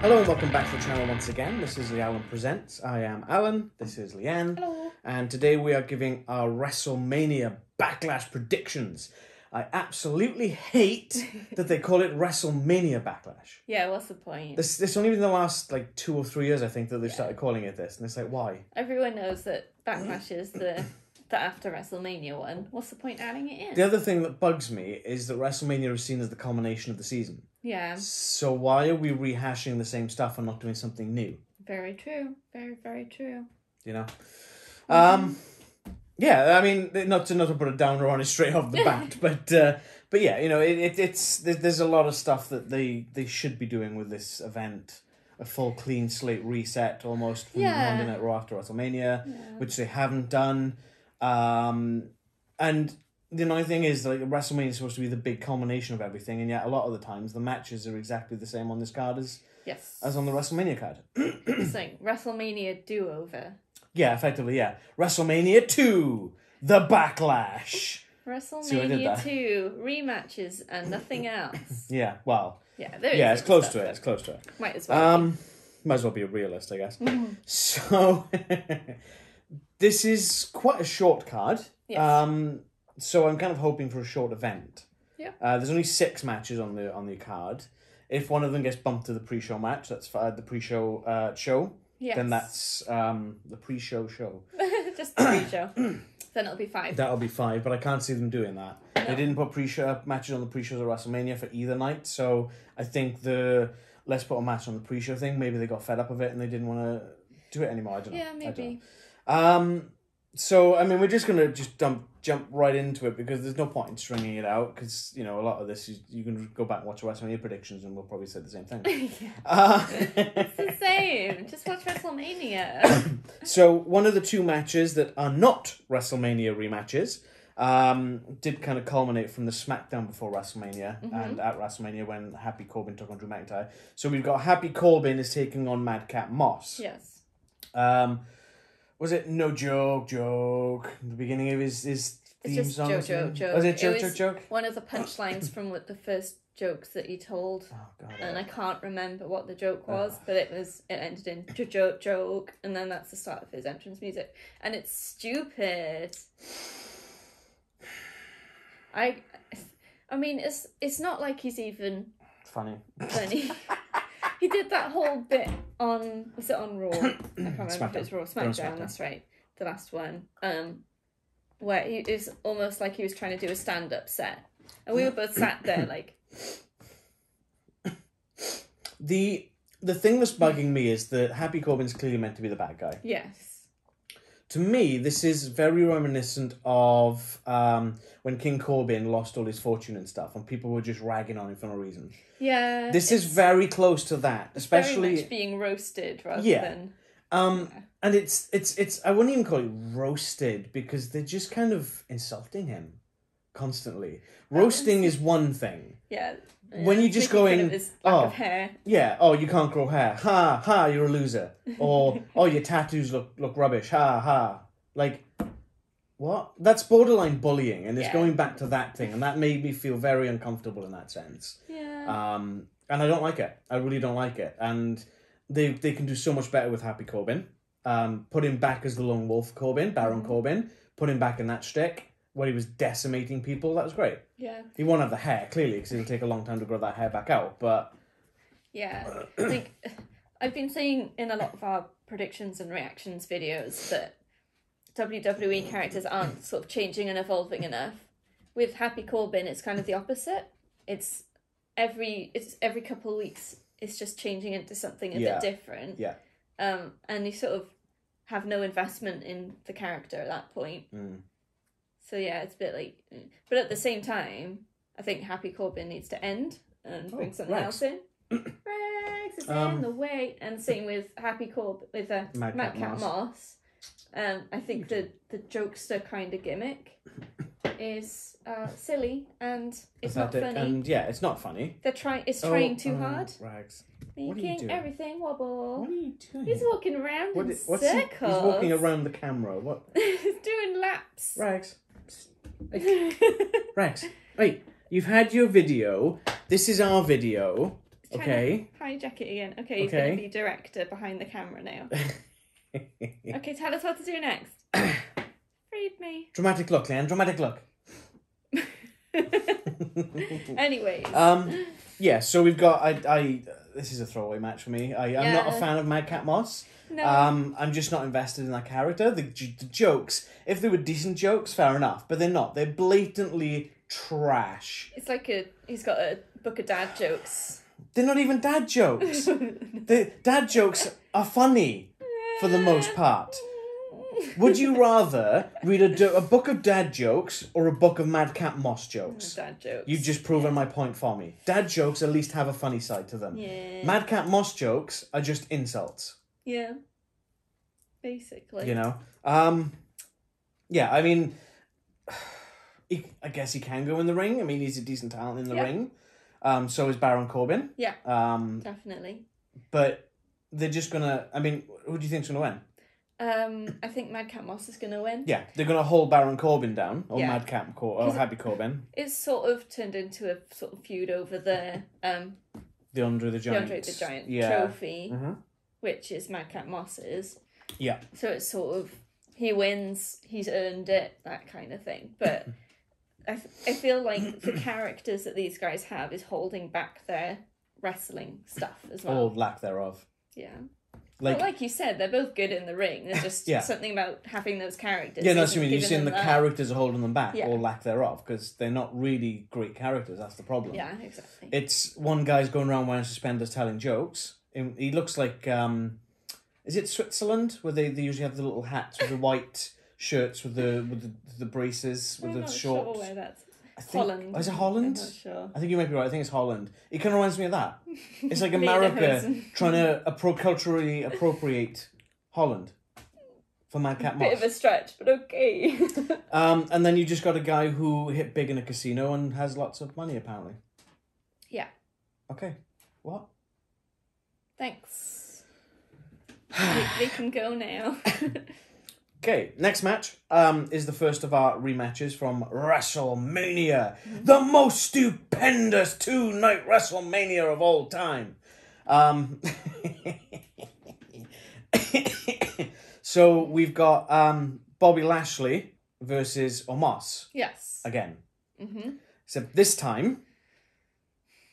Hello and welcome back to the channel once again. This is the Alan Presents. I am Alan, this is Leanne. Hello. And today we are giving our Wrestlemania Backlash predictions. I absolutely hate that they call it Wrestlemania Backlash. Yeah, what's the point? This only been the last 2 or 3 years I think that they've started calling it this. And it's like, why? Everyone knows that Backlash is the after WrestleMania one. What's the point adding it in? The other thing that bugs me is that WrestleMania is seen as the culmination of the season. Yeah. So why are we rehashing the same stuff and not doing something new? Very true. Very, very true. You know? Yeah, I mean, not to put a downer on it straight off the bat, but yeah, you know, there's a lot of stuff that they should be doing with this event. A full clean slate reset almost from Monday Night Raw after WrestleMania, which they haven't done. And the annoying thing is, WrestleMania is supposed to be the big culmination of everything, and yet a lot of the times the matches are exactly the same on this card as on the WrestleMania card. It's like WrestleMania do-over. Yeah, effectively, yeah. WrestleMania 2, The Backlash. WrestleMania 2, rematches and nothing else. Yeah, well. Yeah, it's close to it. It's close to it. Might as well. Might as well be a realist, I guess. So, this is quite a short card. Yes. So I'm kind of hoping for a short event. Yeah. There's only 6 matches on the card. If one of them gets bumped to the pre-show match, that's the pre-show show. Yes. Then that's the pre-show show. Just the pre-show. Then it'll be 5. That'll be 5, but I can't see them doing that. No. They didn't put pre-show matches on the pre-shows of WrestleMania for either night, so I think let's put a match on the pre-show thing. Maybe they got fed up of it and they didn't want to do it anymore. I don't know. Yeah, maybe. So, I mean, we're just going to jump right into it because there's no point in stringing it out because, you know, a lot of this, you can go back and watch WrestleMania predictions and we'll probably say the same thing. It's the same. Just watch WrestleMania. So, one of the 2 matches that are not WrestleMania rematches did kind of culminate from the Smackdown before WrestleMania and at WrestleMania when Happy Corbin took on Drew McIntyre. So, we've got Happy Corbin is taking on Madcap Moss. Yes. Was it No Joke, the beginning of his theme song? Joke. Was it Joke? One of the punchlines from the first jokes that he told. Oh, God. And I can't remember what the joke was, but it ended in joke, and then that's the start of his entrance music. And it's stupid. I mean, it's not like he's even funny. He did that whole bit on, was it on Raw? I can't remember if it was Raw. Smackdown, that's right. The last one. Where it was almost like he was trying to do a stand-up set. And we were both sat there like... The thing that's bugging me is that Happy Corbin's clearly meant to be the bad guy. Yes. To me, this is very reminiscent of when King Corbin lost all his fortune and stuff, and people were just ragging on him for no reason. Yeah. This is very close to that, especially very much being roasted rather than. And it's I wouldn't even call it roasted because they're just kind of insulting him constantly. Roasting is one thing. Yeah. When you're just going, his lack of hair. Yeah, you can't grow hair. Ha, ha, you're a loser. Or, your tattoos look rubbish. Ha, ha. Like, what? That's borderline bullying, and it's going back to that thing, and that made me feel very uncomfortable in that sense. Yeah. And I don't like it. I really don't like it. And they can do so much better with Happy Corbin. Put him back as the Lone Wolf Corbin, Baron Corbin. Put him back in that shtick where he was decimating people. That was great. Yeah. He won't have the hair, clearly, because it'll take a long time to grow that hair back out, but... Yeah. I think I've been saying in a lot of our predictions and reactions videos that WWE characters aren't sort of changing and evolving enough. With Happy Corbin, it's kind of the opposite. It's every couple of weeks, it's just changing into something a bit different. Yeah. And you sort of have no investment in the character at that point. So yeah, it's a bit like... But at the same time, I think Happy Corbin needs to end and bring something else in. Rex is in the way. And same with Happy Corbin, with Madcap Moss. I think the jokester kind of gimmick is silly and it's not funny. And yeah, it's not funny. It's trying too hard. Rags. Making everything wobble. What are you doing? He's walking around in circles. He's walking around the camera. What? He's doing laps. Rags. Hey. Rex, wait, you've had your video. This is our video. Okay. Hijack it again. Okay, he's going to be director behind the camera now. Okay, tell us what to do next. Read me. Dramatic look, Leanne. Dramatic look. Anyways. Yeah, so we've got... this is a throwaway match for me. I'm not a fan of Madcap Moss. No. I'm just not invested in that character. The jokes, if they were decent jokes, fair enough. But they're not. They're blatantly trash. It's like he's got a book of dad jokes. They're not even dad jokes. The dad jokes are funny for the most part. Would you rather read a book of dad jokes or a book of Madcap Moss jokes? Dad jokes. You've just proven my point for me. Dad jokes at least have a funny side to them. Yeah. Madcap Moss jokes are just insults. Yeah. Basically. You know? Yeah, I mean... I guess he can go in the ring. I mean, he's a decent talent in the ring. So is Baron Corbin. Yeah, definitely. But they're just going to... I mean, who do you think's going to win? I think Madcap Moss is going to win. Yeah, they're going to hold Baron Corbin down, or Yeah. or Happy Corbin. It's sort of turned into a sort of feud over the Andre the Giant. the Andre the Giant Yeah. trophy, which is Madcap Moss's. Yeah. So it's sort of, he wins, he's earned it, that kind of thing. But I feel like the characters that these guys have is holding back their wrestling stuff as well. Or lack thereof. Yeah. Like you said, they're both good in the ring. There's just something about having those characters. Yeah, no, that's what I mean. You're saying the that. characters are holding them back, Yeah. or lack thereof, because they're not really great characters. That's the problem. Yeah, exactly. It's one guy's going around wearing suspenders telling jokes. He looks like, is it Switzerland, where they usually have the little hats with the white shirts with the braces, with I'm the not shorts. sure where that's. I think, Holland. Is it Holland? I'm not sure. I think you might be right. I think it's Holland. It kind of reminds me of that. It's like America trying to culturally appropriate Holland for Madcap Moss. Bit of a stretch, but okay. And then you just got a guy who hit big in a casino and has lots of money, apparently. Yeah. Okay. What? Thanks. we can go now. Okay, next match is the first of our rematches from WrestleMania. The most stupendous two-night WrestleMania of all time. So we've got Bobby Lashley versus Omos. Yes. Again. Mm-hmm. Except this time,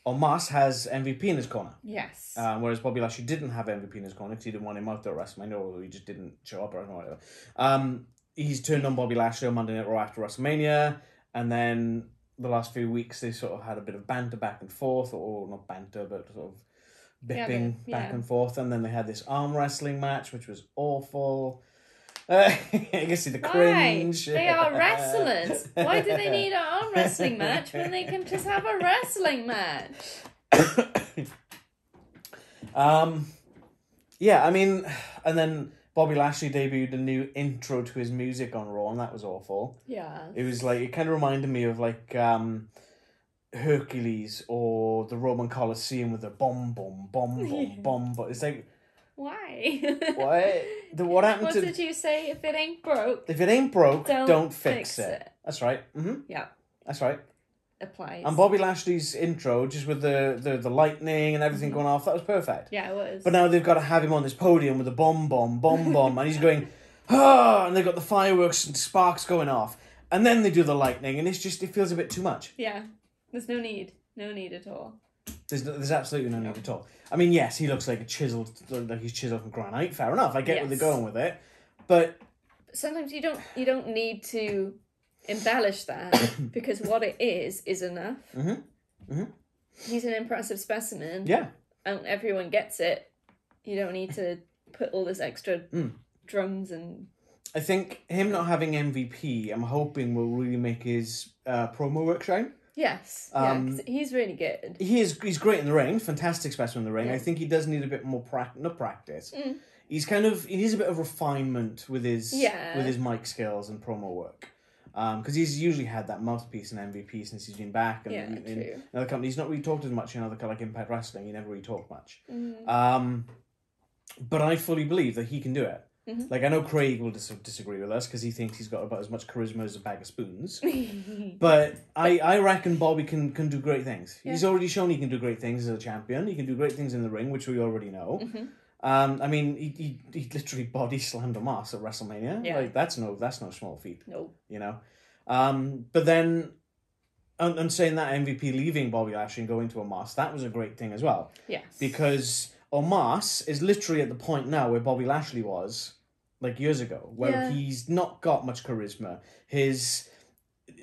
Omos has MVP in his corner. Yes. Whereas Bobby Lashley didn't have MVP in his corner because he didn't want him out there at WrestleMania, or he just didn't show up or whatever. He's turned on Bobby Lashley on Monday Night Raw after WrestleMania, and then the last few weeks they sort of had a bit of banter back and forth, or not banter, but sort of bipping back and forth, and then they had this arm wrestling match, which was awful. I can see the cringe. Why? They are wrestlers. Why do they need an arm wrestling match when they can just have a wrestling match? Yeah, I mean, and then Bobby Lashley debuted a new intro to his music on Raw, and that was awful. Yeah. It was like, it kind of reminded me of like Hercules or the Roman Colosseum with the bomb, bomb, bomb, bomb, bomb. But it's like, why? What happened what to... did you say? If it ain't broke, If it ain't broke, don't fix fix it. That's right. Mm-hmm. Yeah. That's right. Applies. And Bobby Lashley's intro, just with the lightning and everything going off, that was perfect. Yeah, it was. But now they've got to have him on this podium with a bomb, and he's going, ah, and they've got the fireworks and sparks going off. And then they do the lightning, and it feels a bit too much. Yeah. There's no need. No need at all. There's absolutely no need at all. I mean, yes, he looks like he's chiseled from granite. Fair enough. I get where they're going with it, but sometimes you don't need to embellish that because what it is enough. Mm-hmm. Mm-hmm. He's an impressive specimen. Yeah, and everyone gets it. You don't need to put all this extra drums and. I think him not having MVP, I'm hoping, will really make his promo work shine. Yes, 'cause he's really good. He's great in the ring, fantastic specimen in the ring. Yeah. I think he does need a bit more practice. He needs a bit of refinement with his mic skills and promo work. Because he's usually had that mouthpiece and MVP since he's been back. And in other companies, he's not really talked as much in other like Impact Wrestling. He never really talked much. But I fully believe that he can do it. Mm-hmm. Like, I know Craig will disagree with us because he thinks he's got about as much charisma as a bag of spoons. But I reckon Bobby can do great things. Yeah. He's already shown he can do great things as a champion. He can do great things in the ring, which we already know. Mm-hmm. I mean, he literally body slammed Omos at WrestleMania. Yeah. Like, that's no small feat. No. You know? But then, and saying that MVP leaving Bobby Lashley and going to Omos, that was a great thing as well. Yes. Because Omos is literally at the point now where Bobby Lashley was, like, years ago, where he's not got much charisma. His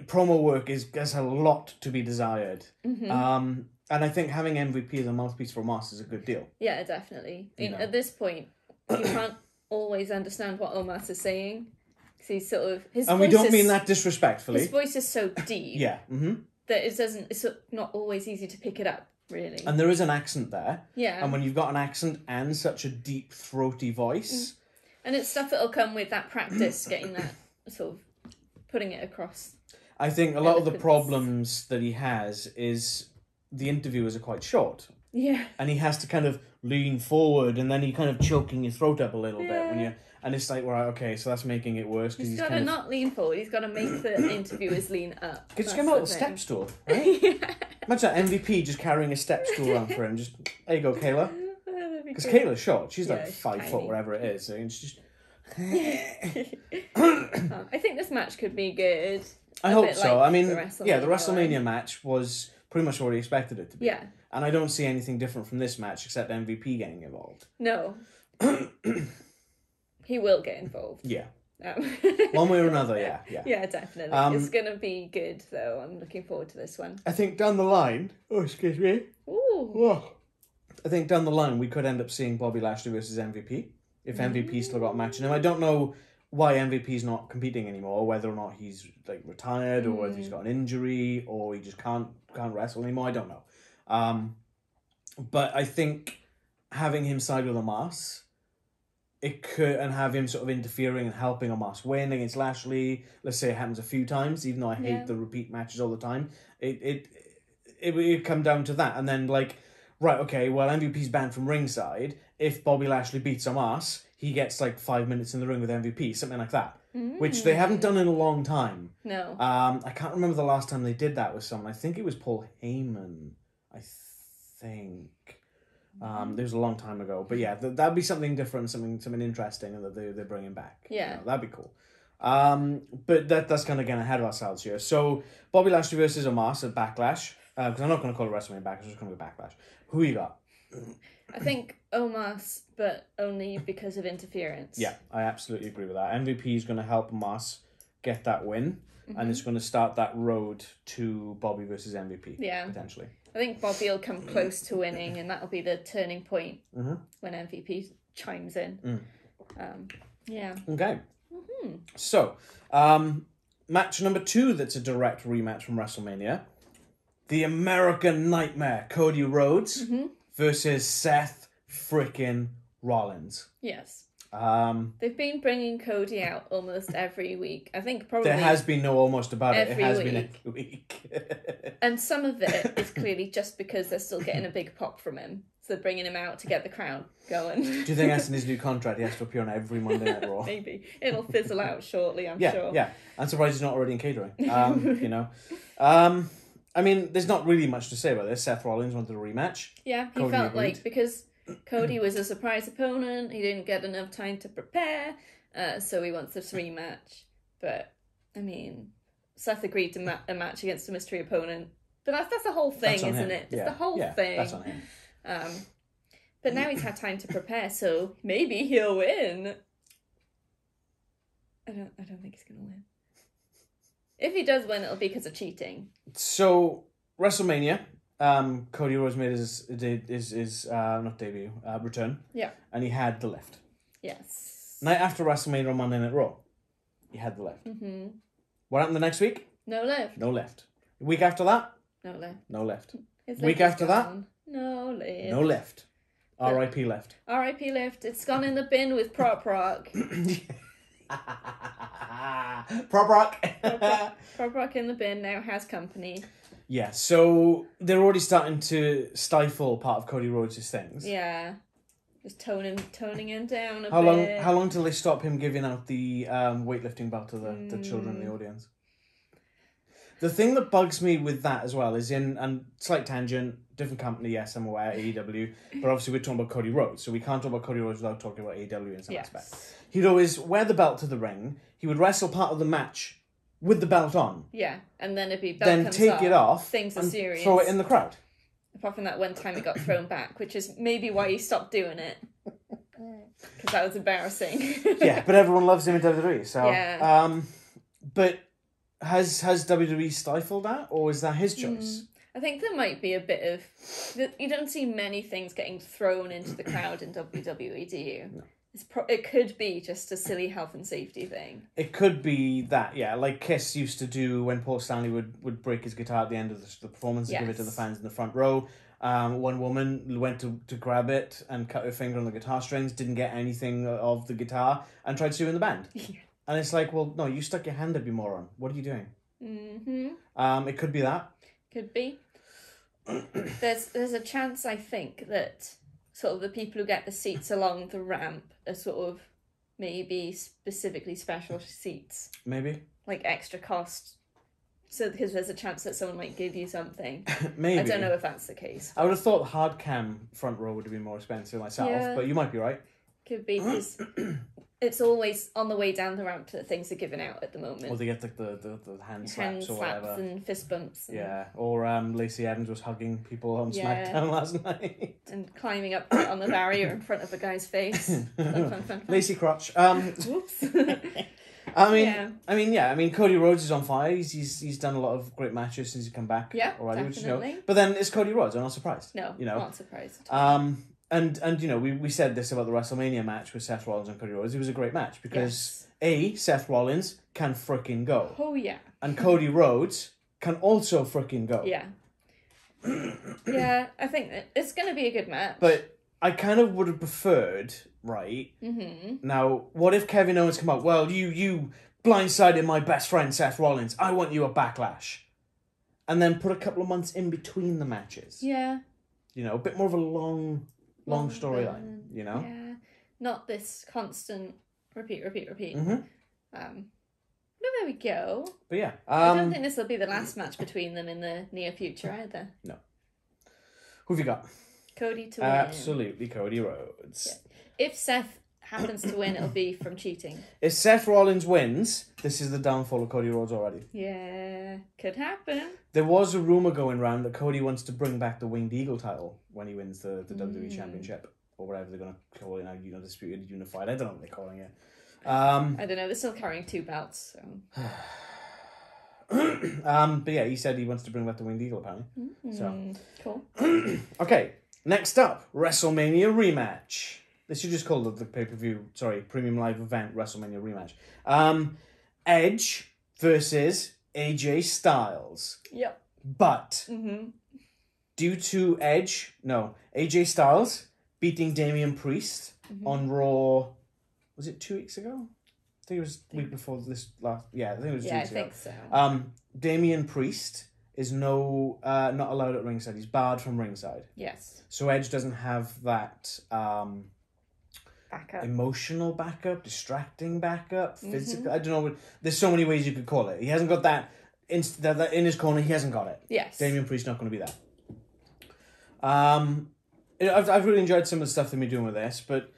promo work has a lot to be desired. Mm-hmm. And I think having MVP as a mouthpiece for Omos is a good deal. Yeah, definitely. At this point, you can't always understand what Omos is saying. Because he's sort of... And we don't mean that disrespectfully. His voice is so deep. Yeah. Mm-hmm. That it's not always easy to pick it up, really. And there is an accent there. Yeah. And when you've got an accent and such a deep, throaty voice... And it's stuff that'll come with that practice, getting that sort of... putting it across. I think a lot of the problems that he has is the interviewers are quite short. Yeah. And he has to kind of lean forward and then he kind of choking his throat up a little bit when you... And it's like, right, okay, so that's making it worse. He's got to not lean forward. He's got to make the interviewers lean up. Could just give him a little step stool, right? Yeah. Imagine that MVP just carrying a step stool around for him. Just, there you go, Kayla. Because Kayla's short. She's like 5 foot, whatever it is. So it's just... I think this match could be good. I hope so. Like I mean, the WrestleMania match was pretty much what we expected it to be. Yeah. And I don't see anything different from this match except MVP getting involved. No. He will get involved. Yeah. One way or another, yeah. Yeah, definitely. It's going to be good, though. I'm looking forward to this one. I think down the line... Oh, excuse me. Ooh. Oh. I think down the line we could end up seeing Bobby Lashley versus MVP. If MVP still got a match in him. I don't know why MVP's not competing anymore, whether or not he's like retired or whether he's got an injury or he just can't wrestle anymore. I don't know. But I think having him side with Omos, it could, and have him sort of interfering and helping Omos win against Lashley. Let's say it happens a few times, even though I hate the repeat matches all the time. It would come down to that, and then like, right, okay, well MVP's banned from ringside. If Bobby Lashley beats Omos, he gets like 5 minutes in the ring with MVP, something like that. Which they haven't done in a long time. No. I can't remember the last time they did that with someone. I think it was Paul Heyman. I think. It was a long time ago. But yeah, that'd be something different, something interesting that they're bringing back. Yeah. You know, that'd be cool. But that's kind of getting ahead of ourselves here. So, Bobby Lashley versus Omos at Backlash. Because I'm not going to call it Wrestlemania Backlash, I'm just going to go Backlash. Who you got? I think Omos, but only because of interference. Yeah, I absolutely agree with that. MVP is going to help Omos get that win, and it's going to start that road to Bobby versus MVP. Yeah, potentially. I think Bobby will come close to winning, and that'll be the turning point when MVP chimes in. Yeah. Okay. So, match number 2 that's a direct rematch from WrestleMania. The American Nightmare, Cody Rhodes versus Seth Freakin Rollins. Yes. They've been bringing Cody out almost every week. I think probably... There has been no almost about it. It has been every week. And some of it is clearly just because they're still getting a big pop from him. So they're bringing him out to get the crowd going. Do you think that's in his new contract? He has to appear on every Monday Night Raw? Maybe. It'll fizzle out shortly, I'm sure. Yeah. I'm surprised he's not already in catering. You know. I mean, there's not really much to say about this. Seth Rollins wanted a rematch. Yeah, he Cody felt agreed. Like because Cody was a surprise opponent, he didn't get enough time to prepare, so he wants this rematch. But, I mean, Seth agreed to a match against a mystery opponent. But that's the whole thing, isn't it? It's the whole thing. That's on him. But now he's had time to prepare, so maybe he'll win. I don't think he's going to win. If he does win, it'll be because of cheating. So, WrestleMania, Cody Rhodes made his not debut, return. Yeah. And he had the lift. Yes. Night after WrestleMania on Monday Night Raw, he had the lift. What happened the next week? No lift. No lift. The week after that? No lift. No lift. Week after that? No lift. No lift. R.I.P. lift. R.I.P. lift. It's gone in the bin with Prop Rock. Prop Rock. Prop Rock in the bin now has company. Yeah, so they're already starting to stifle part of Cody Rhodes' things. Yeah. Just toning him down a How bit. How long till they stop him giving out the weightlifting belt to the children in the audience? The thing that bugs me with that as well is and slight tangent, different company, yes, I'm aware, AEW, but obviously we're talking about Cody Rhodes, so we can't talk about Cody Rhodes without talking about AEW in some aspect. He'd always wear the belt to the ring, he would wrestle part of the match with the belt on. Yeah, and then if he belt then comes take off, it off things are and serious. throw it in the crowd. Apart from that one time it got thrown back, which is maybe why he stopped doing it. Because that was embarrassing. Yeah, but everyone loves him in WWE, so... Yeah. But has WWE stifled that, or is that his choice? I think there might be a bit of... You don't see many things getting thrown into the crowd in WWE, do you? No. It could be just a silly health and safety thing. It could be that, yeah, like Kiss used to do when Paul Stanley would break his guitar at the end of the performance and give it to the fans in the front row. One woman went to grab it and cut her finger on the guitar strings, didn't get anything of the guitar, and suing the band. And it's like, well, no, you stuck your hand up, you moron. What are you doing? Mm-hmm. It could be that. Could be. There's a chance, I think, that sort of the people who get the seats along the ramp are sort of maybe specifically special seats. Maybe. Like extra cost. So because there's a chance that someone might give you something. Maybe. I don't know if that's the case. I would have thought hard cam front row would have been more expensive myself, but you might be right. Could be, because it's always on the way down the ramp that things are given out at the moment. Or they get the hand slaps or whatever. And fist bumps. And... Yeah, or Lacey Evans was hugging people on Smackdown last night. And climbing up on the barrier in front of a guy's face. Fun. Lacey crotch. Whoops. I mean, Cody Rhodes is on fire. He's done a lot of great matches since he's come back. Yeah, already, definitely. Which, but then it's Cody Rhodes. I'm not surprised. No, not surprised. And we said this about the WrestleMania match with Seth Rollins and Cody Rhodes. It was a great match because Seth Rollins can frickin' go. Oh yeah. And Cody Rhodes can also frickin' go. Yeah. Yeah, I think it's going to be a good match. But I kind of would have preferred, right? Mm-hmm. Now, what if Kevin Owens come out? Well, you blindsided my best friend Seth Rollins. I want you a Backlash, and then put a couple of months in between the matches. Yeah. A bit more of a long storyline. Yeah. Not this constant repeat. Mm-hmm. But there we go. But yeah, I don't think this will be the last match between them in the near future either. No. Who have you got? Cody to win. Absolutely, Cody Rhodes. Yeah. If Seth happens to win, it'll be from cheating. If Seth Rollins wins, this is the downfall of Cody Rhodes already. Yeah, could happen. There was a rumour going around that Cody wants to bring back the Winged Eagle title when he wins the WWE Championship, or whatever they're going to call it now, Disputed Unified. I don't know what they're calling it. I don't know, they're still carrying 2 belts, so... But yeah, he said he wants to bring back the Winged Eagle, apparently. So cool. Okay, next up, WrestleMania rematch. They should just call the pay-per-view, premium live event WrestleMania rematch. Edge versus AJ Styles. Yep. But due to AJ Styles beating Damian Priest on Raw, was it 2 weeks ago? I think it was the week before this last. Yeah, I think it was 2 weeks ago. Yeah, I think so. Damian Priest is not allowed at ringside. He's barred from ringside. Yes. So Edge doesn't have that backup. Emotional backup, distracting backup, physical. I don't know. There's so many ways you could call it. He hasn't got that in his corner. He hasn't got it. Yes. Damian Priest's not going to be that. I've really enjoyed some of the stuff they've been doing with this, but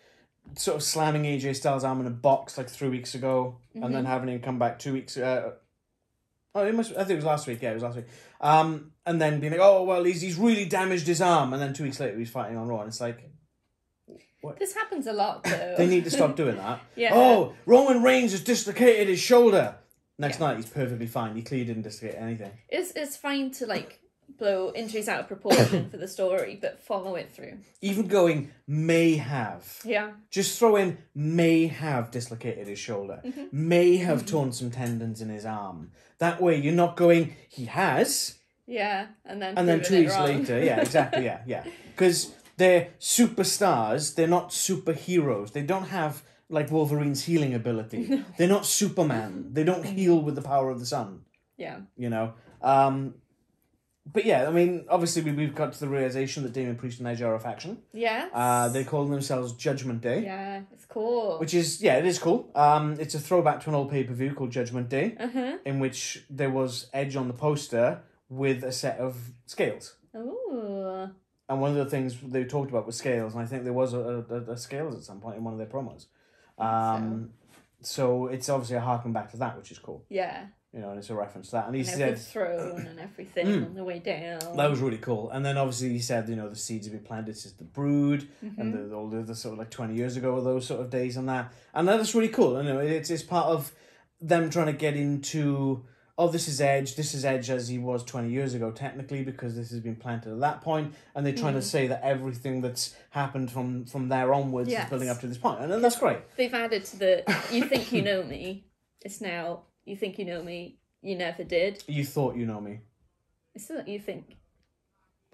sort of slamming AJ Styles' arm in a box like 3 weeks ago, and then having him come back 2 weeks. I think it was last week. Yeah, it was last week. And then being like, oh well, he's really damaged his arm, and then 2 weeks later he's fighting on Raw, and it's like, what? This happens a lot though. They need to stop doing that. Yeah. Oh, Roman Reigns has dislocated his shoulder. Next night he's perfectly fine. He clearly didn't dislocate anything. It's fine to blow injuries out of proportion for the story, but follow it through. Even going may have. Yeah. Just throw in may have dislocated his shoulder. May have torn some tendons in his arm. That way you're not going, he has. Yeah, and then 2 weeks later, yeah, exactly, yeah. Because they're superstars, they're not superheroes. They don't have like Wolverine's healing ability. No. They're not Superman. They don't heal with the power of the sun. Yeah. But yeah, I mean, obviously we've got to the realization that Damian Priest and Edge are a faction. Yes. They call themselves Judgment Day. Yeah, it's cool. Which is, it is cool. It's a throwback to an old pay-per-view called Judgment Day, in which there was Edge on the poster with a set of scales. Ooh. And one of the things they talked about was scales, and I think there was a scales at some point in one of their promos. So it's obviously a harken back to that, which is cool. Yeah. You know, and it's a reference to that. And he said... the throne and everything on the way down. That was really cool. And then obviously he said, you know, the seeds have been planted since the Brood, and all the sort of like 20 years ago, those sort of days and that. And that's really cool. And, you know, it's part of them trying to get into, this is Edge as he was 20 years ago, technically, because this has been planted at that point. And they're trying to say that everything that's happened from there onwards is building up to this point. And then that's great. They've added to the, you think you know me, it's now... You think you know me, you never did. You thought you know me. It's not you think.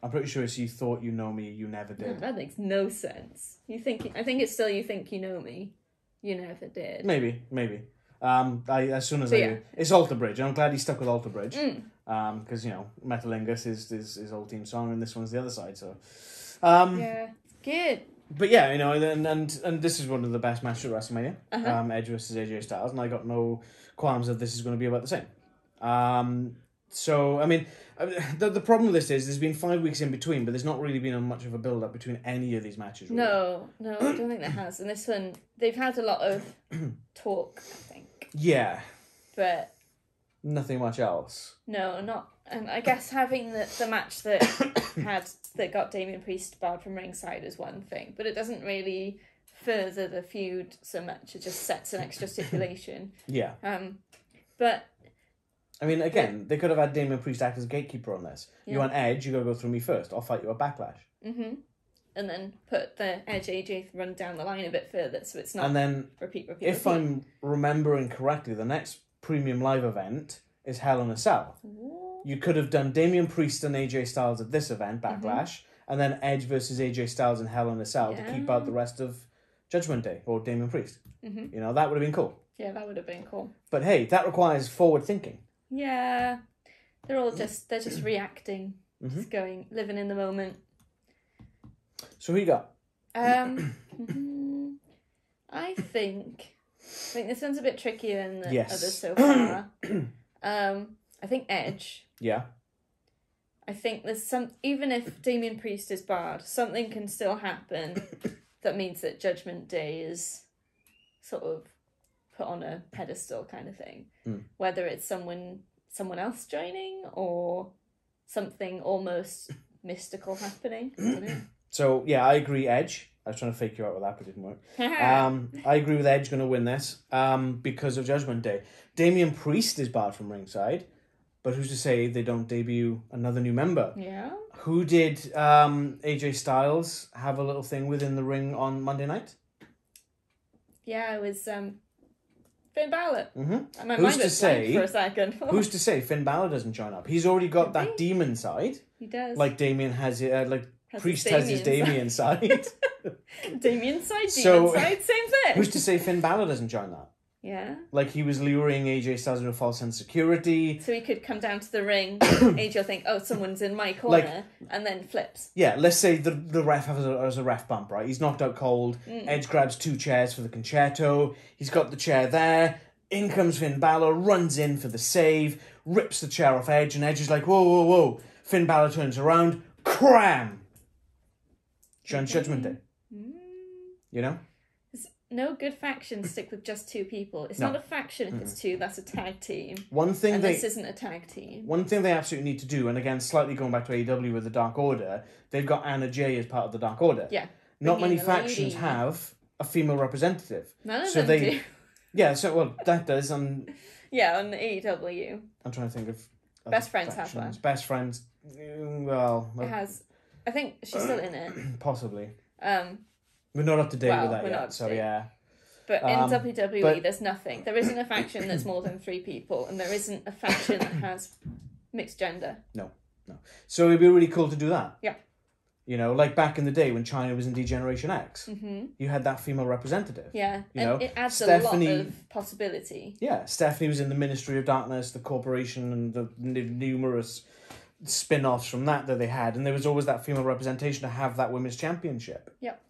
I'm pretty sure it's you thought you know me, you never did. No, that makes no sense. I think it's still you think you know me, you never did. Maybe. It's Alter Bridge. I'm glad he stuck with Alter Bridge. Because, you know, Metalingus is his old team song, and this one's the other side, so... yeah, good. But yeah, you know, and this is one of the best matches at WrestleMania. Edge versus AJ Styles, and I got no qualms that this is going to be about the same. So, I mean, the problem with this is there's been 5 weeks in between, but there's not really been much of a build-up between any of these matches. Really. No, I don't think there has. And this one, they've had a lot of talk, I think. Yeah. But... nothing much else. No, not... And I guess having the match that got Damian Priest barred from ringside is one thing, but it doesn't really further the feud so much. It just sets an extra stipulation. Yeah. But I mean, again, they could have had Damian Priest act as gatekeeper on this. Yeah. You want Edge, you got to go through me first. I'll fight you at Backlash. And then put the Edge AJ run down the line a bit further, so it's not. And then repeat. If I'm remembering correctly, the next premium live event is Hell in a Cell. Ooh. You could have done Damian Priest and AJ Styles at this event, Backlash, and then Edge versus AJ Styles in Hell in a Cell to keep out the rest of Judgment Day, or Damian Priest. You know, that would have been cool. Yeah, that would have been cool. But hey, that requires forward thinking. Yeah. They're just reacting. Just living in the moment. So who you got? I think this one's a bit trickier than the others so far. I think Edge. Yeah. I think there's even if Damian Priest is barred, something can still happen that means that Judgment Day is sort of put on a pedestal kind of thing. Whether it's someone else joining or something almost mystical happening. I don't know. So, yeah, I agree, Edge. I was trying to fake you out with that, but it didn't work. I agree with Edge going to win this because of Judgment Day. Damian Priest is barred from ringside, but who's to say they don't debut another new member? Yeah. Who did AJ Styles have a little thing with in the ring on Monday night? Yeah, it was Finn Balor. My Who's mind to was say? For a second. Who's to say Finn Balor doesn't join up? He's already got that demon side. He does. Like Damien has it. Priest has his Damien side. Damien side, demon side, same thing. Who's to say Finn Balor doesn't join that? Yeah. Like he was luring AJ Styles into a false sense of security. So he could come down to the ring, AJ will think, oh, someone's in my corner, and then flips. Yeah, let's say the ref has a ref bump, right? He's knocked out cold. Edge grabs 2 chairs for the concerto. He's got the chair there. In comes Finn Balor, runs in for the save, rips the chair off Edge, and Edge is like, whoa, whoa, whoa. Finn Balor turns around, cram! Judgment Day. You know? No good factions stick with just 2 people. It's not a faction if it's 2, that's a tag team. This isn't a tag team. One thing they absolutely need to do, and again, slightly going back to AEW with the Dark Order, they've got Anna Jay as part of the Dark Order. Yeah. Not many factions have a female representative. None of them do. Yeah, that does. Yeah, on AEW. I'm trying to think of... Best Friends have one. Best Friends, well... It has... I think she's still in it. Possibly. We're not up to date with that yet, so yeah. But in WWE, there's nothing. There isn't a faction that's more than 3 people, and there isn't a faction that has mixed gender. No. So it'd be really cool to do that. Yeah. You know, like back in the day when China was in D-Generation X, you had that female representative. Yeah, it adds a lot of possibility. Yeah, Stephanie was in the Ministry of Darkness, the Corporation, and the numerous spin-offs from that they had, and there was always that female representation to have that women's championship. Yep.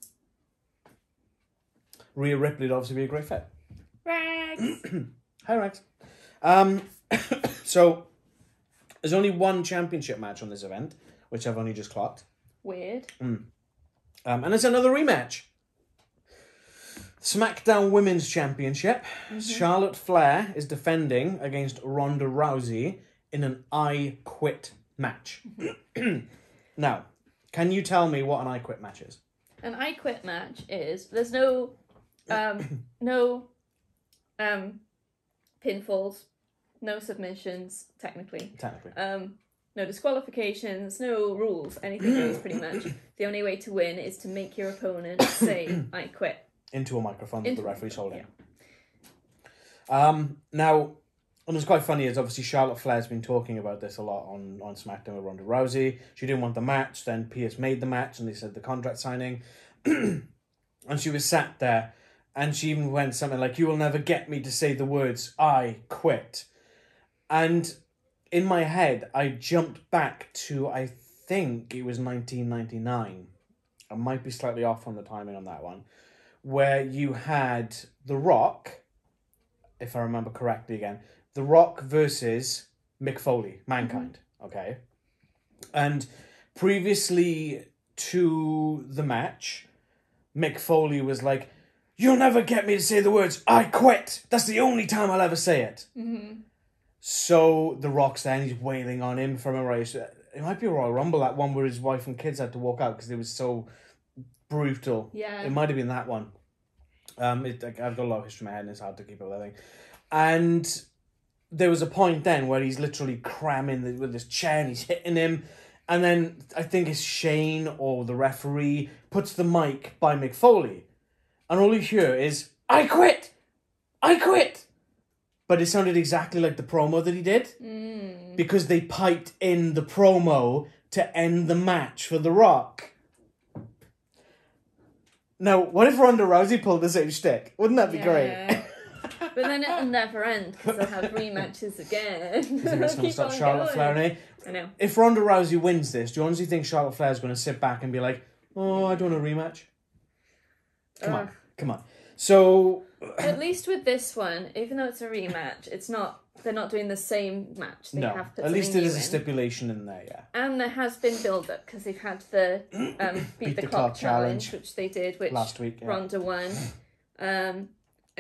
Rhea Ripley would obviously be a great fit. Rex! Hi, Rex. So, there's only one championship match on this event, which I've only just clocked. Weird. And it's another rematch. SmackDown Women's Championship. Charlotte Flair is defending against Ronda Rousey in an I Quit match. Now, can you tell me what an I Quit match is? An I Quit match is, there's no pinfalls, no submissions, technically. No disqualifications, no rules, anything goes pretty much. The only way to win is to make your opponent say, I quit. Into a microphone that the referee's holding. Yeah. Now, and it's quite funny, is obviously Charlotte Flair's been talking about this a lot on SmackDown with Ronda Rousey. She didn't want the match, then Pierce made the match, and they said the contract signing. And she was sat there, and she even went something like, "You will never get me to say the words, I quit." And in my head, I jumped back to, I think it was 1999. I might be slightly off on the timing on that one. Where you had The Rock, if I remember correctly again, The Rock versus Mick Foley, Mankind, okay? And previously to the match, Mick Foley was like, "You'll never get me to say the words, I quit. That's the only time I'll ever say it." So The Rock's there and he's wailing on him from a race. It might be a Royal Rumble, that one where his wife and kids had to walk out because it was so brutal. Yeah. It might have been that one. I've got a lot of history in my head and it's hard to keep up with everything. And there was a point then where he's literally cramming with his chair and he's hitting him. And then I think it's Shane or the referee puts the mic by Mick Foley. And all you hear is, "I quit! I quit!" But it sounded exactly like the promo that he did. Because they piped in the promo to end the match for The Rock. Now, what if Ronda Rousey pulled the same shtick? Wouldn't that be great? But then it'll never end because they'll have rematches again. You think that's going to stop Charlotte Flair, eh? I know. If Ronda Rousey wins this, do you honestly think Charlotte Flair's going to sit back and be like, "Oh, I don't want a rematch"? Come on. So... At least with this one, even though it's a rematch, they're not doing the same match. They have put at least it is a in. stipulation in there, yeah. And there has been build-up, because they've had the Beat the Clock challenge, which they did, which last week, Ronda won. And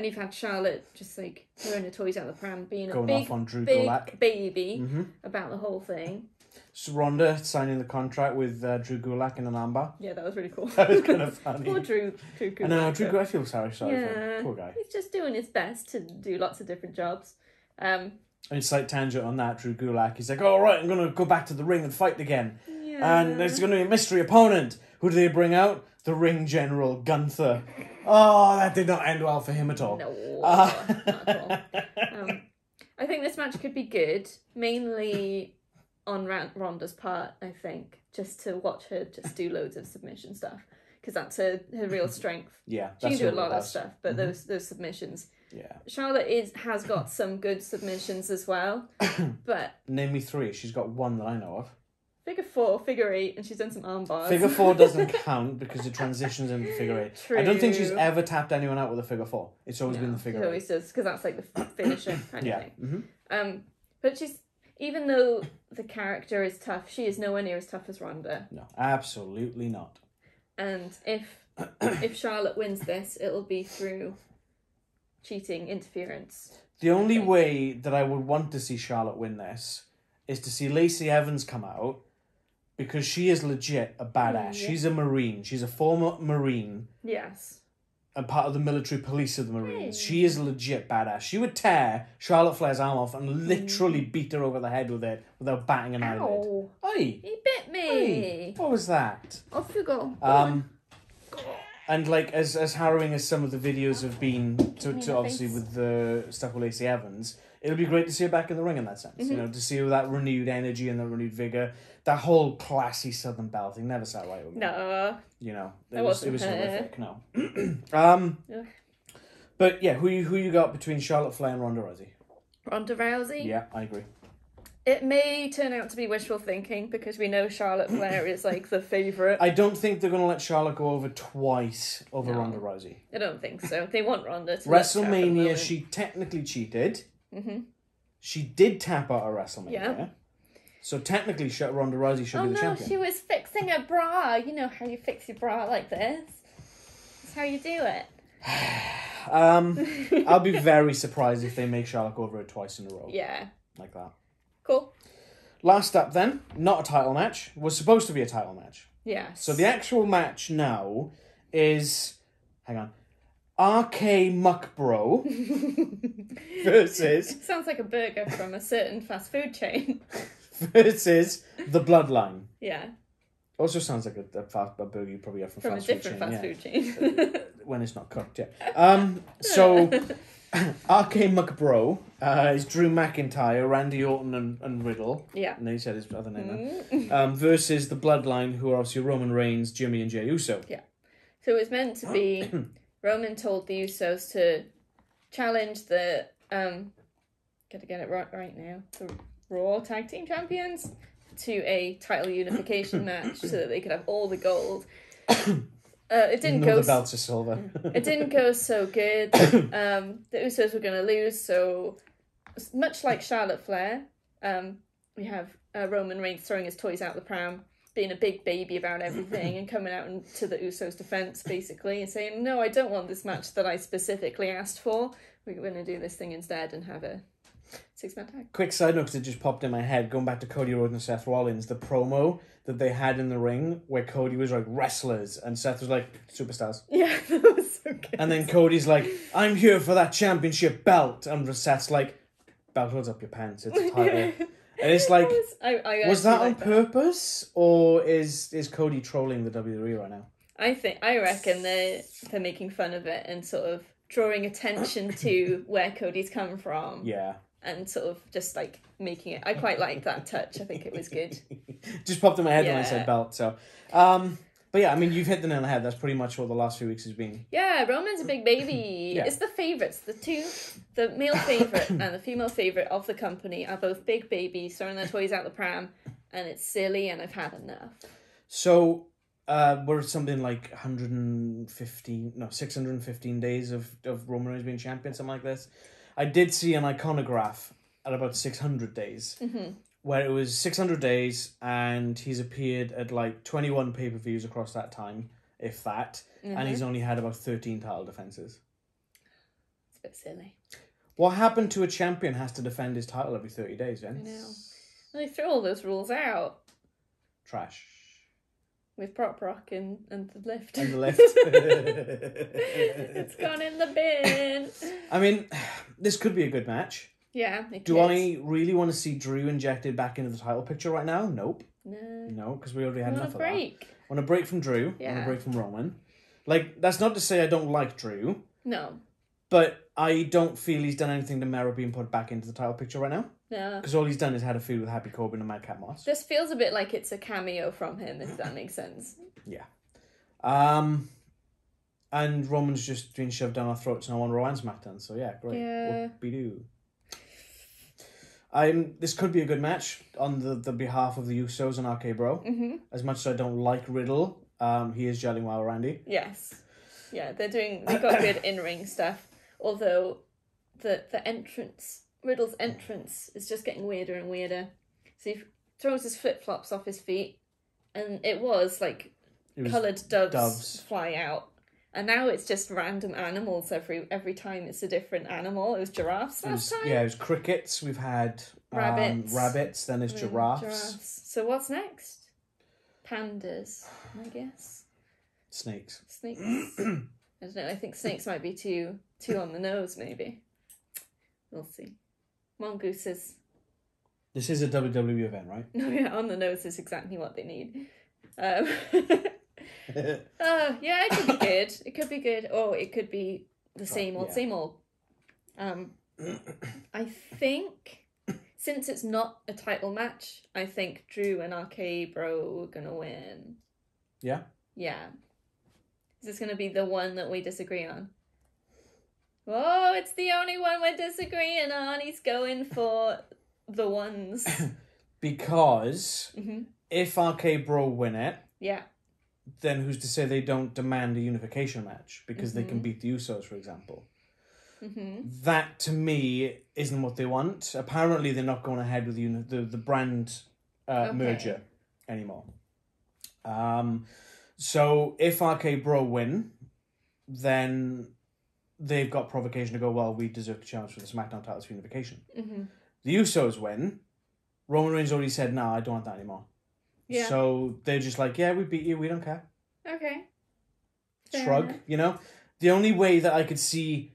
you've had Charlotte just like throwing her toys out the pram, being Going a big, off on Drew big Gulak. baby about the whole thing. So Ronda signing the contract with Drew Gulak in an armbar. Yeah, that was really cool. That was kind of funny. Poor Drew Gulak. I know, Drew Gulak, I feel sorry for him. Poor guy. He's just doing his best to do lots of different jobs. And slight tangent on that, Drew Gulak. He's like, "All right, I'm going to go back to the ring and fight again." Yeah. And there's going to be a mystery opponent. Who do they bring out? The ring general, Gunther. Oh, that did not end well for him at all. No, not at all. I think this match could be good, mainly on Ronda's part, I think, just to watch her just do loads of submission stuff, because that's her real strength. Yeah, she can do a lot of stuff, but those submissions. Yeah. Charlotte has got some good submissions as well, but name me three. She's got one that I know of. Figure 4, figure 8, and she's done some arm bars. Figure 4 doesn't count because it transitions into figure 8. True. I don't think she's ever tapped anyone out with a figure 4. It's always been the figure 8. It always does, because that's like the finisher kind of thing. Mm-hmm. But she's, even though the character is tough, she is nowhere near as tough as Ronda. No, absolutely not. And if Charlotte wins this, it'll be through cheating, interference. The only way that I would want to see Charlotte win this is to see Lacey Evans come out, because she is legit a badass. Yeah. She's a Marine. She's a former Marine. Yes. And part of the military police of the Marines. Hey. She is a legit badass. She would tear Charlotte Flair's arm off and literally beat her over the head with it without batting an eyelid. Oi! He bit me! Oi. What was that? Off you go. And like as harrowing as some of the videos have been to obviously with the stuff with Lacey Evans, it'll be great to see her back in the ring in that sense. Mm-hmm. You know, to see her with that renewed energy and the renewed vigour. That whole classy Southern Belle thing never sat right with me. No. You know, it was horrific. No. But yeah, who you got between Charlotte Flair and Ronda Rousey? Ronda Rousey? Yeah, I agree. It may turn out to be wishful thinking because we know Charlotte Flair is like the favourite. I don't think they're going to let Charlotte go over twice over Ronda Rousey. I don't think so. They want Ronda to WrestleMania, she technically cheated. Mm-hmm. She did tap out at WrestleMania. Yeah. So technically, Ronda Rousey should be the champion. She was fixing a bra. You know how you fix your bra like this. That's how you do it. I'll be very surprised if they make Charlotte go over it twice in a row. Yeah. Like that. Cool. Last up then, not a title match. Was supposed to be a title match. Yes. So the actual match now is... Hang on. RK-McBro versus... It sounds like a burger from a certain fast food chain. Versus the Bloodline. Yeah. Also sounds like a burger you probably have from a different fast food chain. When it's not cooked, yeah. So, RK-McBro is Drew McIntyre, Randy Orton and Riddle. Yeah. And then he said his other name then. Versus the Bloodline, who are obviously Roman Reigns, Jimmy and Jey Uso. Yeah. So it was meant to be... Roman told the Usos to challenge the... gotta get it right now. The Raw Tag Team Champions to a title unification match so that they could have all the gold. It didn't go. The belts are silver. It didn't go so good. The Usos were going to lose. So much like Charlotte Flair, we have Roman Reigns throwing his toys out the pram, being a big baby about everything, and coming out to the Usos' defense basically and saying, "No, I don't want this match that I specifically asked for. We're going to do this thing instead and have a 6-man tag." Quick side note, because it just popped in my head, going back to Cody Rhodes and Seth Rollins, the promo that they had in the ring where Cody was like, wrestlers, and Seth was like, superstars. Yeah, that was so good. And then Cody's like, I'm here for that championship belt. And Seth's like, belt holds up your pants, it's a title. And it's like, was that on purpose? Or is Cody trolling the WWE right now? I reckon they're making fun of it and sort of drawing attention to where Cody's come from. Yeah. And sort of just like making it. I quite liked that touch. I think it was good. Just popped in my head when I said belt. So, but yeah, I mean, you've hit the nail on the head. That's pretty much what the last few weeks has been. Yeah, Roman's a big baby. Yeah. It's the favourites. The male favourite and the female favourite of the company are both big babies throwing their toys out the pram, and it's silly, and I've had enough. So, we're something like 615 days of Roman Reigns being champion, something like this. I did see an iconograph at about 600 days, where it was 600 days, and he's appeared at like 21 pay-per-views across that time, if that, and he's only had about 13 title defenses. It's a bit silly. What happened to a champion has to defend his title every 30 days, Vince? I know. Well, they threw all those rules out. Trash. With Prop Rock and the lift. And the lift. It's gone in the bin. I mean, this could be a good match. Yeah, it Do could. I really want to see Drew injected back into the title picture right now? Nope. No, because we already had enough of that. I want a break from Drew. I want a break from Roman. Like, that's not to say I don't like Drew. No. But I don't feel he's done anything to merit being put back into the title picture right now. No. Because all he's done is had a feud with Happy Corbin and Madcap Moss. This feels a bit like it's a cameo from him, if that makes sense. Yeah. And Roman's just being shoved down our throats now on Raw and Smackdown. So yeah, great. Yeah. Whoop-de-doo. This could be a good match on the behalf of the Usos and RK-Bro. Mm-hmm. As much as I don't like Riddle, he is gelling well with Randy. Yes. Yeah, they've got good in-ring stuff. Although the entrance, Riddle's entrance is just getting weirder and weirder. So he throws his flip-flops off his feet, and it was like coloured doves fly out. And now it's just random animals every time it's a different animal. It was giraffes last time. Yeah, it was crickets. We've had rabbits, then there's giraffes. So what's next? Pandas, I guess. Snakes. I don't know, I think snakes might be too on the nose, maybe. We'll see. Mongooses. This is a WWE event, right? No, yeah, on the nose is exactly what they need. Yeah, it could be good. It could be good. Or it could be the same old. I think, since it's not a title match, I think Drew and RK-Bro are going to win. Yeah? Yeah. Is this going to be the one that we disagree on? Oh, it's the only one we're disagreeing on. He's going for the ones. Because if RK-Bro win it, yeah, then who's to say they don't demand a unification match because they can beat the Usos, for example? That, to me, isn't what they want. Apparently, they're not going ahead with the brand merger anymore. So if RK-Bro win, then they've got provocation to go, well, we deserve to challenge for the SmackDown titles for unification. The Usos win. Roman Reigns already said, no, I don't want that anymore. Yeah. So they're just like, yeah, we beat you, we don't care. Okay. Shrug, you know? The only way that I could see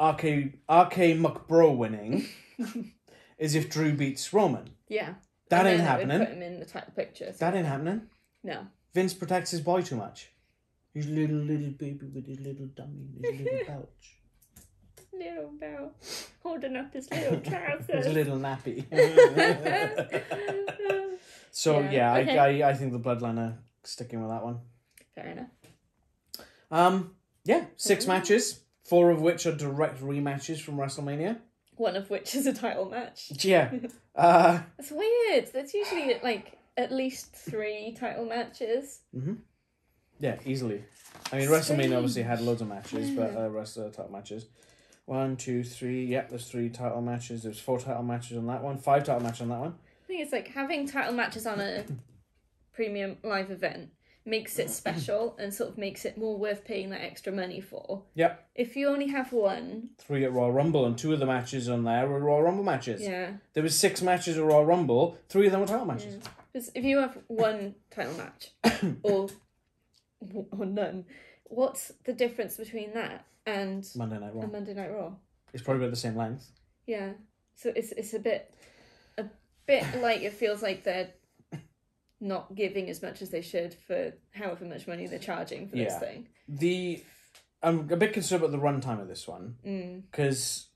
RK-McBro winning is if Drew beats Roman. Yeah. That ain't happening. Put him in the title picture. That ain't happening. No. Vince protects his boy too much. His little baby with his little dummy, his little pouch. Little bell holding up his little trousers. His little nappy. So yeah, okay. I think the Bloodline are sticking with that one. Fair enough. Yeah, 6 matches, 4 of which are direct rematches from WrestleMania. One of which is a title match. Yeah. That's weird. That's usually like at least 3 title matches. Yeah, easily. I mean, WrestleMania obviously had loads of matches, but rest of the title matches. 1, 2, 3. Yep, there's 3 title matches. There's 4 title matches on that one. 5 title matches on that one. I think it's like having title matches on a premium live event makes it special and sort of makes it more worth paying that extra money for. Yep. If you only have 1... 3 at Royal Rumble, and 2 of the matches on there were Royal Rumble matches. Yeah. There was 6 matches at Royal Rumble, 3 of them were title matches. Because if you have 1 title match, or none, what's the difference between that and Monday Night Raw? And Monday Night Raw? It's probably about the same length. Yeah. So it's a bit like it feels like they're not giving as much as they should for however much money they're charging for this thing. I'm a bit concerned about the runtime of this one because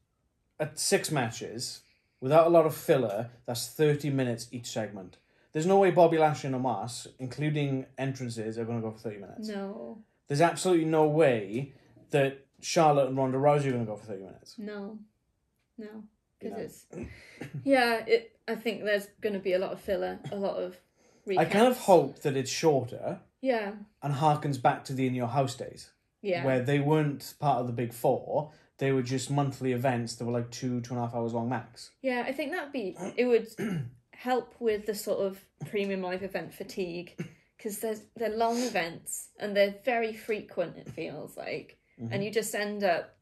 at 6 matches, without a lot of filler, that's 30 minutes each segment. There's no way Bobby Lashley and Omos, including entrances, are going to go for 30 minutes. No. There's absolutely no way that Charlotte and Ronda Rousey are going to go for 30 minutes. No. Because it's... Yeah, I think there's going to be a lot of filler, a lot of recaps. I kind of hope that it's shorter. Yeah. And harkens back to the In Your House days. Yeah. Where they weren't part of the Big Four. They were just monthly events that were like 2.5 hours long max. Yeah, I think it would help with the sort of premium live event fatigue. Because they're long events and they're very frequent, it feels like. And you just end up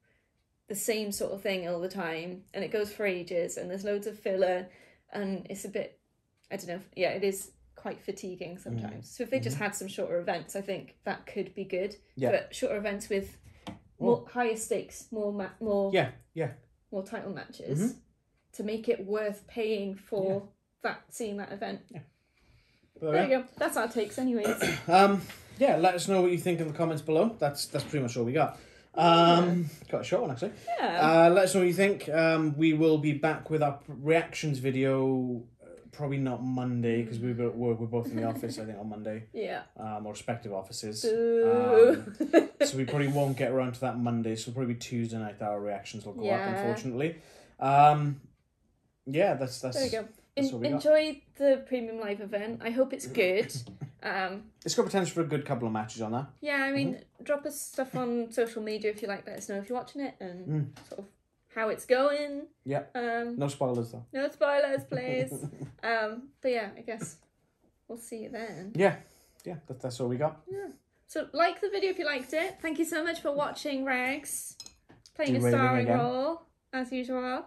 the same sort of thing all the time, and it goes for ages, and there's loads of filler, and it's a bit, I don't know, yeah, it is quite fatiguing sometimes. So if they just had some shorter events, I think that could be good. Yeah. But shorter events with more higher stakes, more more title matches to make it worth paying for seeing that event. Yeah. There you go. That's our takes, anyways. Let us know what you think in the comments below. That's pretty much all we got. Got a short one, actually. Yeah. Let us know what you think. We will be back with our reactions video, probably not Monday, because we're both in the office, I think, on Monday. Yeah. Our respective offices. So we probably won't get around to that Monday, so probably Tuesday night our reactions will go up, unfortunately. That's there you go. Enjoy the premium live event. I hope it's good. It's got potential for a good couple of matches on that. Yeah, I mean, drop us stuff on social media if you like. Let us know if you're watching it and sort of how it's going. Yeah. No spoilers though. No spoilers, please. But yeah, I guess we'll see you then. Yeah. That's all we got. Yeah. So like the video if you liked it. Thank you so much for watching, Rags. Playing a starring role as usual.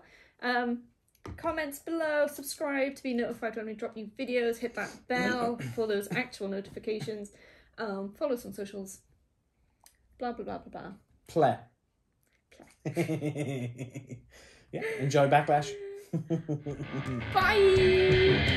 Comments below, subscribe to be notified when we drop new videos, hit that bell for those actual notifications, follow us on socials, blah blah blah blah blah. Flair. Yeah, enjoy Backlash. Bye.